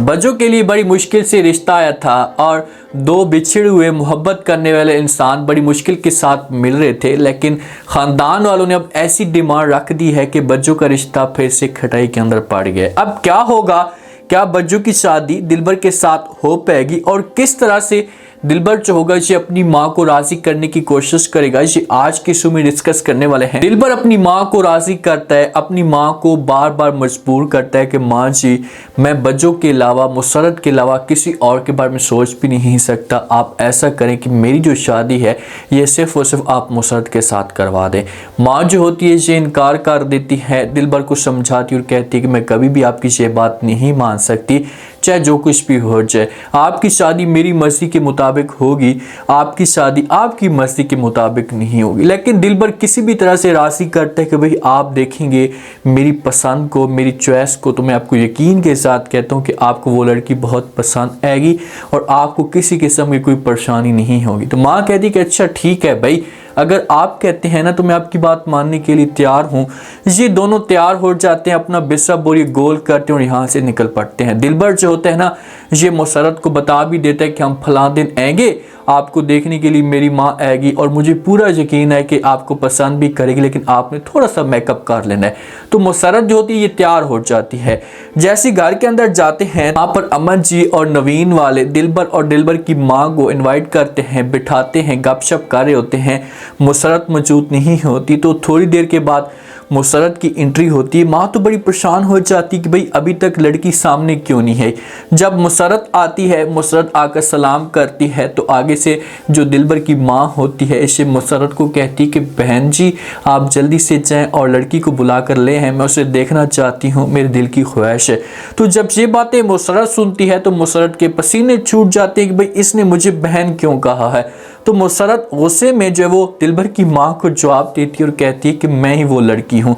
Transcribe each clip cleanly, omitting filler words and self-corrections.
बच्चों के लिए बड़ी मुश्किल से रिश्ता आया था और दो बिछड़े हुए मोहब्बत करने वाले इंसान बड़ी मुश्किल के साथ मिल रहे थे, लेकिन ख़ानदान वालों ने अब ऐसी डिमांड रख दी है कि बच्चों का रिश्ता फिर से खटाई के अंदर पड़ गया। अब क्या होगा? क्या बच्चों की शादी दिलबर के साथ हो पाएगी और किस तरह से दिलबर जो होगा ये अपनी माँ को राजी करने की कोशिश करेगा, ये आज की शो में डिस्कस करने वाले हैं। दिलबर अपनी माँ को राजी करता है, अपनी माँ को बार बार मजबूर करता है कि माँ जी मैं बच्चों के अलावा, मुसरत के अलावा किसी और के बारे में सोच भी नहीं सकता। आप ऐसा करें कि मेरी जो शादी है ये सिर्फ और सिर्फ आप मुसरत के साथ करवा दें। माँ जो होती है ये इनकार कर देती है, दिलबर को समझाती और कहती है कि मैं कभी भी आपकी ये बात नहीं मान सकती, चाहे जो कुछ भी हो जाए। आपकी शादी मेरी मर्जी के मुताबिक होगी, आपकी शादी आपकी मर्जी के मुताबिक नहीं होगी। लेकिन दिलबर किसी भी तरह से राजी करता है कि भाई आप देखेंगे मेरी पसंद को, मेरी चॉइस को, तो मैं आपको यकीन के साथ कहता हूँ कि आपको वो लड़की बहुत पसंद आएगी और आपको किसी किस्म की कोई परेशानी नहीं होगी। तो माँ कहती कि अच्छा ठीक है भाई, अगर आप कहते हैं ना तो मैं आपकी बात मानने के लिए तैयार हूँ। ये दोनों तैयार हो जाते हैं, अपना बिस्सा बोरी गोल करते हैं और यहाँ से निकल पड़ते हैं। दिलबर जो होता है ना ये मुसरत को बता भी देता है कि हम फलां दिन आएंगे, आपको देखने के लिए मेरी माँ आएगी और मुझे पूरा यकीन है कि आपको पसंद भी करेगी, लेकिन आपने थोड़ा सा मेकअप कर लेना है। तो मुसरत जो होती है ये तैयार हो जाती है। जैसे घर के अंदर जाते हैं वहाँ पर अमन जी और नवीन वाले दिलबर और दिलबर की माँ को इन्वाइट करते हैं, बिठाते हैं, गपशप कर रहे होते हैं। मुसरत मौजूद नहीं होती तो थोड़ी देर के बाद मुसरत की एंट्री होती है। माँ तो बड़ी परेशान हो जाती कि भाई अभी तक लड़की सामने क्यों नहीं है। जब मुसरत आती है, मुसरत आकर सलाम करती है तो आगे से जो दिलबर की माँ होती है इसे मुसरत को कहती कि बहन जी आप जल्दी से जाएं और लड़की को बुला कर ले हैं, मैं उसे देखना चाहती हूँ, मेरे दिल की ख्वाहिश है। तो जब ये बातें मुसरत सुनती है तो मुसरत के पसीने छूट जाते हैं कि भाई इसने मुझे बहन क्यों कहा है। तो मुसरत गुस्से में जो वो दिलबर की माँ को जवाब देती है और कहती है कि मैं ही वो लड़की हूँ।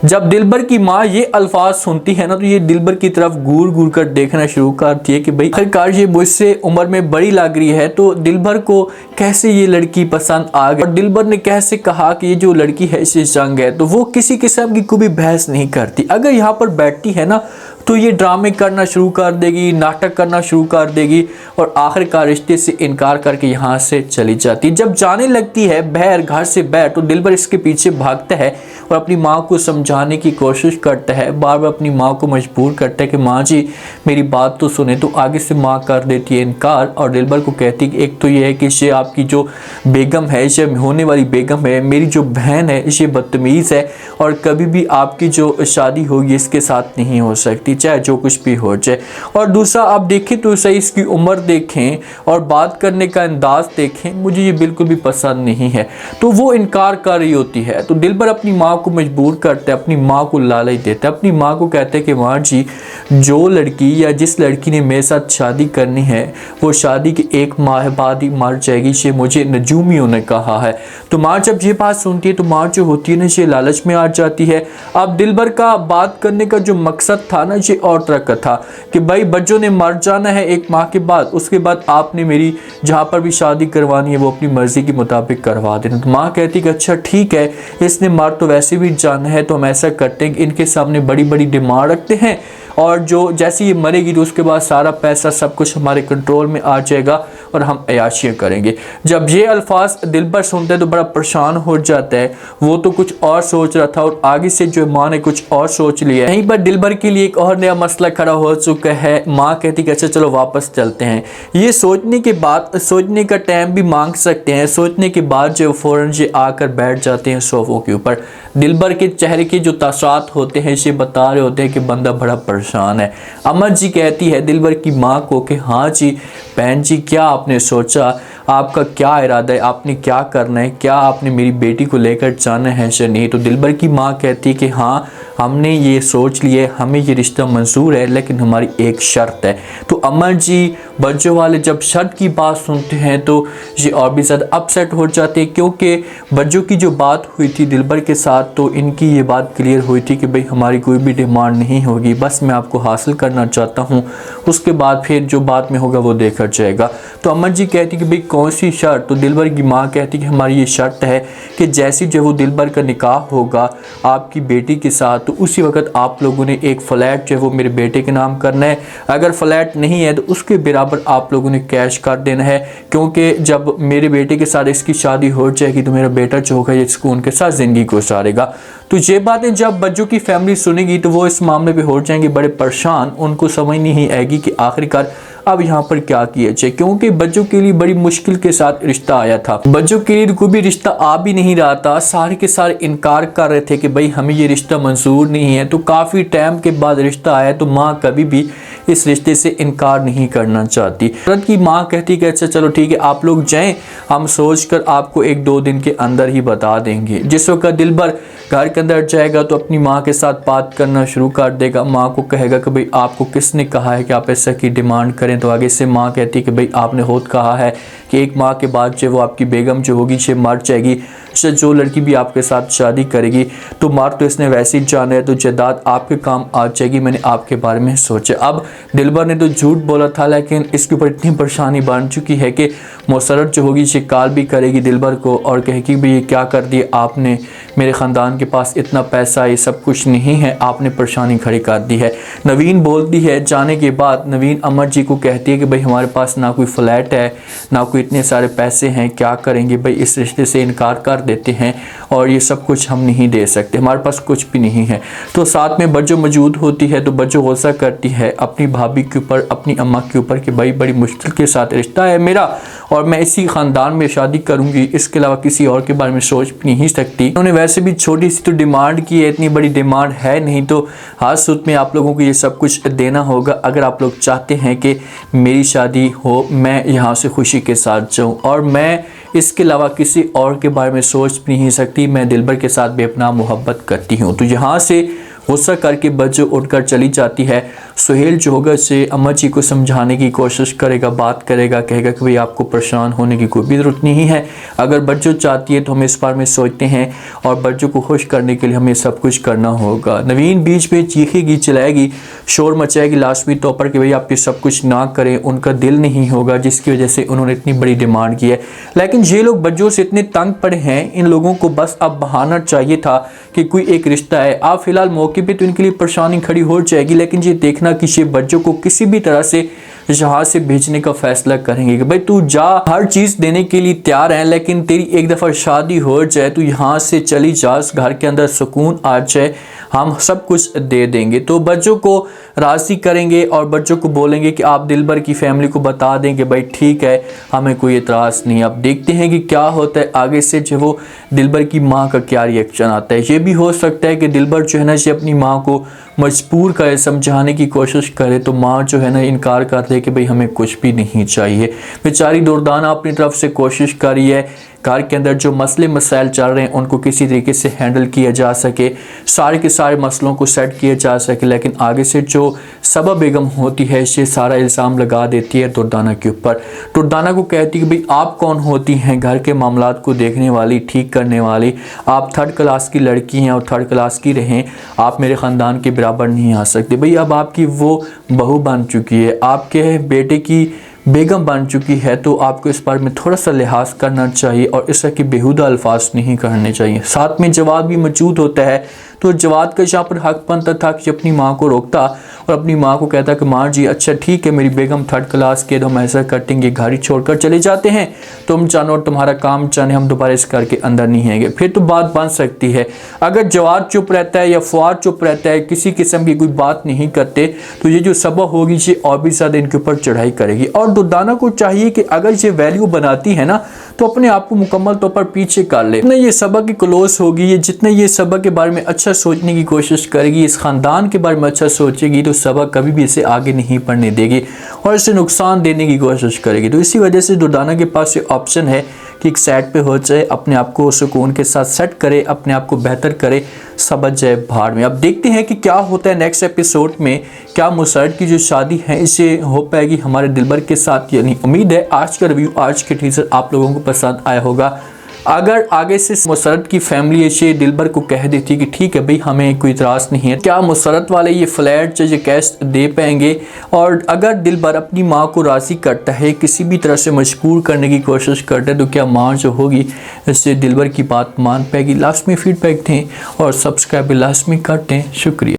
जब दिलबर की माँ ये अल्फाज सुनती है ना तो ये दिलबर की तरफ घूर घूर कर देखना शुरू करती है कि भाई आखिरकार ये मुझसे उम्र में बड़ी लग रही है, तो दिलबर को कैसे ये लड़की पसंद आ गई और दिलबर ने कैसे कहा कि ये जो लड़की है इसे जंग है, तो वो किसी किस्म की कोई बहस नहीं करती। अगर यहाँ पर बैठती है ना तो ये ड्रामे करना शुरू कर देगी, नाटक करना शुरू कर देगी और आखिरकार रिश्ते से इनकार करके यहाँ से चली जाती। जब जाने लगती है बाहर, घर से बाहर, तो दिलबर इसके पीछे भागता है और अपनी माँ को समझाने की कोशिश करता है, बार बार अपनी माँ को मजबूर करता है कि माँ जी मेरी बात तो सुने। तो आगे से माँ कर देती है इनकार और दिलबर को कहती है कि एक तो ये है कि ये आपकी जो बेगम है, ये होने वाली बेगम है, मेरी जो बहन है ये बदतमीज़ है और कभी भी आपकी जो शादी होगी इसके साथ नहीं हो सकती, चाहे जो कुछ भी हो जाए। और दूसरा आप देखें तो सही इसकी उम्र देखें और बात करने का अंदाज देखें, मुझे ये बिल्कुल भी पसंद नहीं है। तो वो इनकार कर रही होती है। तो दिलबर अपनी माँ को मजबूर करता है, अपनी माँ को लालच देता है, अपनी माँ को कहता है कि माँ जी जो लड़की या जिस लड़की ने मेरे साथ शादी करनी है वो शादी के 1 माह बाद ही मर जाएगी, ये मुझे नजूमियों ने कहा है। तो माँ जब ये बात सुनती है तो माँ जो होती है ना ये लालच में आ जाती है। अब दिलबर का बात करने का जो मकसद था ना ये और तरह का था कि भाई बच्चों ने मर जाना है 1 माह के बाद, उसके बाद आपने मेरी जहाँ पर भी शादी करवानी है वो अपनी मर्जी के मुताबिक करवा देना। तो माँ कहती कि अच्छा ठीक है, इसने मर तो वैसे भी जाना है, तो हम ऐसा करते हैं कि इनके सामने बड़ी बड़ी डिमांड रखते हैं और जो जैसे ये मरेगी तो उसके बाद सारा पैसा सब कुछ हमारे कंट्रोल में आ जाएगा और हम अयाशियाँ करेंगे। जब ये अल्फाज दिलबर सुनते हैं तो बड़ा परेशान हो जाता है, वो तो कुछ और सोच रहा था और आगे से जो माँ ने कुछ और सोच लिया है। यहीं पर दिलबर के लिए एक और नया मसला खड़ा हो चुका है। माँ कहती कि अच्छा चलो वापस चलते हैं। ये सोचने के बाद, सोचने का टाइम भी मांग सकते हैं, सोचने के बाद जो फ़ौरन ये आकर बैठ जाते हैं सोफ़ों के ऊपर। दिलबर के चेहरे के जो तासरात होते हैं ये बता रहे होते हैं कि बंदा बड़ा परेशान है। अमन जी कहती है दिलबर की माँ को कि हाँ जी बहन जी क्या आपने सोचा, आपका क्या इरादा है, आपने क्या करना है, क्या आपने मेरी बेटी को लेकर जाना है या नहीं। तो दिलबर की माँ कहती है कि हाँ हमने ये सोच लिया, हमें ये रिश्ता मंजूर है, लेकिन हमारी एक शर्त है। तो अमन जी बज्जो वाले जब शर्त की बात सुनते हैं तो ये और भी ज़्यादा अपसेट हो जाते हैं, क्योंकि बज्जो की जो बात हुई थी दिलबर के साथ तो इनकी ये बात क्लियर हुई थी कि भाई हमारी कोई भी डिमांड नहीं होगी, बस मैं आपको हासिल करना चाहता हूँ, उसके बाद फिर जो बात में होगा वो देखा जाएगा। तो अमर जी कहती कि भाई कौन सी शर्त? तो दिलबर की माँ कहती कि हमारी ये शर्त है कि जैसे जब वो दिलबर का निकाह होगा आपकी बेटी के साथ तो उसी वक्त आप लोगों ने एक फ़्लैट जो है वो मेरे बेटे के नाम करना है, अगर फ्लैट नहीं है तो उसके बराबर आप लोगों ने कैश कर देना है, क्योंकि जब मेरे बेटे के साथ इसकी शादी हो जाएगी तो मेरा बेटा जो होगा ये सुकून के साथ ज़िंदगी गुजारेगा। तो ये बातें जब बज्जो की फैमिली सुनेगी तो वो इस मामले पे हो जाएंगे बड़े परेशान, उनको समझ नहीं आएगी कि आखिरकार अब यहाँ पर क्या किया जाए, क्योंकि बच्चों के लिए बड़ी मुश्किल के साथ रिश्ता आया था। बच्चों के लिए कोई भी रिश्ता आ भी नहीं रहा था, सारे के सारे इनकार कर रहे थे कि भाई हमें ये रिश्ता मंजूर नहीं है। तो काफ़ी टाइम के बाद रिश्ता आया तो माँ कभी भी इस रिश्ते से इनकार नहीं करना चाहती। तुरंत की माँ कहती कि अच्छा चलो ठीक है आप लोग जाएं, हम सोच कर आपको 1-2 दिन के अंदर ही बता देंगे। जिस वक्त दिलबर घर के अंदर जाएगा तो अपनी माँ के साथ बात करना शुरू कर देगा। माँ को कहेगा कि भाई आपको किसने कहा है कि आप ऐसा की डिमांड करें? तो आगे से माँ कहती कि भाई आपने खुद कहा है कि 1 माह के बाद जो वो आपकी बेगम जो होगी से मर जाएगी, जो लड़की भी आपके साथ शादी करेगी तो मर तो इसने वैसे ही जाना है, तो जायदाद आपके काम आ जाएगी, मैंने आपके बारे में सोचा। अब दिलबर ने तो झूठ बोला था, लेकिन इसके ऊपर इतनी परेशानी बन चुकी है कि मुसर्रत जो होगी ये कॉल भी करेगी दिलबर को और कहेगी भाई ये क्या कर दिया आपने, मेरे ख़ानदान के पास इतना पैसा ये सब कुछ नहीं है, आपने परेशानी खड़ी कर दी है। नवीन बोलती है जाने के बाद, नवीन अमर जी को कहती है कि भाई हमारे पास ना कोई फ्लैट है ना कोई इतने सारे पैसे हैं, क्या करेंगे भाई, इस रिश्ते से इनकार कर देते हैं और ये सब कुछ हम नहीं दे सकते, हमारे पास कुछ भी नहीं है। तो साथ में बज्जो मौजूद होती है तो बज्जो गुस्सा करती है अपनी भाभी के ऊपर, अपनी अम्मा के ऊपर कि भाई बड़ी मुश्किल के साथ रिश्ता है मेरा और मैं इसी ख़ानदान में शादी करूंगी, इसके अलावा किसी और के बारे में सोच भी नहीं सकती। उन्होंने वैसे भी छोटी सी तो डिमांड की है, इतनी बड़ी डिमांड है नहीं, तो हाथ सूत में आप लोगों को ये सब कुछ देना होगा अगर आप लोग चाहते हैं कि मेरी शादी हो, मैं यहाँ से खुशी के साथ जाऊँ और मैं इसके अलावा किसी और के बारे में सोच भी नहीं सकती, मैं दिलबर के साथ बेपनाह मोहब्बत करती हूँ। तो यहाँ से गुस्सा करके बज्जो उठकर चली जाती है। सुहेल जो होगा से अम्मा जी को समझाने की कोशिश करेगा, बात करेगा, कहेगा कि भाई आपको परेशान होने की कोई भी ज़रूरत नहीं है, अगर बज्जो चाहती है तो हम इस बारे में सोचते हैं और बज्जो को खुश करने के लिए हमें सब कुछ करना होगा। नवीन बीच में चीखेगी, चिल्लाएगी, शोर मचाएगी लाजमी तौर पर कि भाई आप ये सब कुछ ना करें, उनका दिल नहीं होगा जिसकी वजह से उन्होंने इतनी बड़ी डिमांड की है। लेकिन ये लोग बज्जो से इतने तंग पड़े हैं, इन लोगों को बस अब बहाना चाहिए था कि कोई एक रिश्ता है। आप फिलहाल मौके पे तो इनके लिए परेशानी खड़ी हो जाएगी, लेकिन ये देखना कि ये बच्चों को किसी भी तरह से यहाँ से भेजने का फैसला करेंगे कि भाई तू जा, हर चीज़ देने के लिए तैयार है, लेकिन तेरी एक दफ़ा शादी हो जाए तो यहाँ से चली जा, घर के अंदर सुकून आ जाए, हम सब कुछ दे देंगे। तो बच्चों को राज़ी करेंगे और बच्चों को बोलेंगे कि आप दिलबर की फैमिली को बता दें कि भाई ठीक है हमें कोई एतराज़ नहीं। अब देखते हैं कि क्या होता है आगे से, जो वो दिलबर की माँ का क्या रिएक्शन आता है। ये भी हो सकता है कि दिलबर जो है ना ये अपनी माँ को मजबूर करे, समझाने की कोशिश करे, तो माँ जो है ना इनकार कर दे कि भाई हमें कुछ भी नहीं चाहिए। बेचारी दुर्दाना अपनी तरफ से कोशिश कर रही है घर के अंदर जो मसले मसाइल चल रहे हैं उनको किसी तरीके से हैंडल किया जा सके, सारे के सारे मसलों को सेट किया जा सके। लेकिन आगे से जो सबा बेगम होती है ये सारा इल्ज़ाम लगा देती है दुर्दाना के ऊपर। दुर्दाना को कहती है कि भाई आप कौन होती हैं घर के मामलात को देखने वाली, ठीक करने वाली, आप 3rd क्लास की लड़की हैं और 3rd क्लास की रहें, आप मेरे ख़ानदान के बराबर नहीं आ सकते। भाई अब आपकी वो बहू बन चुकी है, आपके बेटे की बेगम बन चुकी है, तो आपको इस बारे में थोड़ा सा लिहाज करना चाहिए और इस तरह के बेहुदा अल्फाज नहीं करने चाहिए। साथ में जवाद भी मौजूद होता है, तो जवाद का यहाँ पर हक बनता था कि अपनी माँ को रोकता और अपनी माँ को कहता कि माँ जी अच्छा ठीक है मेरी बेगम 3rd क्लास के, तो हम ऐसा कटेंगे, घर ही छोड़कर चले जाते हैं, तुम जानो और तुम्हारा काम जाने, हम दोबारा इस घर के अंदर नहीं आएंगे। फिर तो बात बन सकती है। अगर जवाद चुप रहता है या फुआद चुप रहता है, किसी किस्म की कोई बात नहीं करते, तो ये जो सबा होगी ये और भी ज़्यादा इनके ऊपर चढ़ाई करेगी। और दुर्दाना को चाहिए कि अगर ये वैल्यू बनाती है ना तो अपने आप को मुकम्मल तौर पर पीछे कर ले। जितने ये सबा की क्लोज होगी, ये जितने ये सबा के बारे में अच्छा सोचने की कोशिश करेगी, इस ख़ानदान के बारे में अच्छा सोचेगी, तो सबा कभी भी इसे आगे नहीं बढ़ने देगी और इसे नुकसान देने की कोशिश करेगी। तो इसी वजह से दुर्दाना के पास ये ऑप्शन है कि एक साइड पे हो जाए, अपने आप को सुकून के साथ सेट करे, अपने आप को बेहतर करे, समझ जाए भाड़ में। अब देखते हैं कि क्या होता है नेक्स्ट एपिसोड में। क्या मुसरत की जो शादी है इसे हो पाएगी हमारे दिलबर के साथ, यानी उम्मीद है आज का रिव्यू, आज के टीजर आप लोगों को पसंद आया होगा। अगर आगे से मुसरत की फैमिली ऐसे दिलबर को कह देती कि ठीक है भाई हमें कोई इतराज़ नहीं है, क्या मुसरत वाले ये फ्लैट ये कैश दे पाएंगे? और अगर दिलबर अपनी माँ को राज़ी करता है, किसी भी तरह से मजबूर करने की कोशिश करता है, तो क्या माँ जो होगी इससे दिलबर की बात मान पाएगी? लास्ट में फीडबैक दें और सब्सक्राइब लास्ट में कर दें। शुक्रिया।